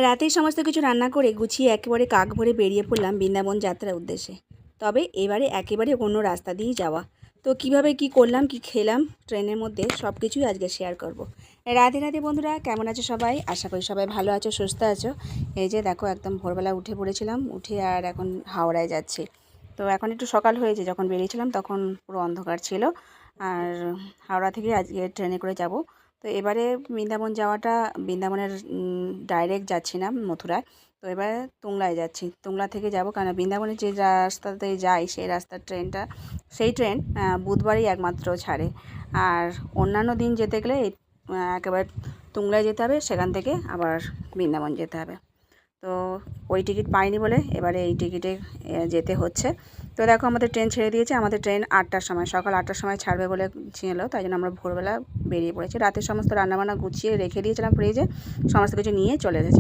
রাতেই সমস্ত কিছু রান্না করে গুছিয়ে একেবারে কাক ভরে বেরিয়ে পড়লাম বৃন্দাবন যাত্রার উদ্দেশ্যে। তবে এবারে একেবারে অন্য রাস্তা দিয়েই যাওয়া। তো কিভাবে কি করলাম, কি খেলাম ট্রেনের মধ্যে, সব কিছুই আজকে শেয়ার করব। রাধে রাধে বন্ধুরা, কেমন আছো সবাই? আশা করি সবাই ভালো আছো, সুস্থ আছো। এই যে দেখো, একদম ভোরবেলা উঠে পড়েছিলাম, উঠে আর এখন হাওড়ায় যাচ্ছি। তো এখন একটু সকাল হয়েছে, যখন বেরিয়েছিলাম তখন পুরো অন্ধকার ছিল। আর হাওড়া থেকে আজকে ট্রেনে করে যাব। তো এবারে বৃন্দাবন যাওয়াটা, বৃন্দাবনের ডাইরেক্ট যাচ্ছি না মথুরায়। তো এবারে তুংলায় যাচ্ছি, তুংলা থেকে যাব, কারণ বৃন্দাবনের যে রাস্তাতে যাই সেই রাস্তার ট্রেনটা, সেই ট্রেন বুধবারই একমাত্র ছাড়ে। আর অন্যান্য দিন যেতে গেলে একেবারে তুংলায় যেতে হবে, সেখান থেকে আবার বৃন্দাবন যেতে হবে। তো ওই টিকিট পাইনি বলে এবারে এই টিকিটে যেতে হচ্ছে। তো দেখো, আমাদের ট্রেন ছেড়ে দিয়েছে। আমাদের ট্রেন 8টার সময়, সকাল 8টার সময় ছাড়বে বলে ছিল, তাই জন্য আমরা ভোরবেলা বেরিয়ে পড়েছি। রাতের সমস্ত রান্নাবান্না গুছিয়ে রেখে দিয়েছিলাম ফ্রিজে, সমস্ত কিছু নিয়ে চলে গেছি।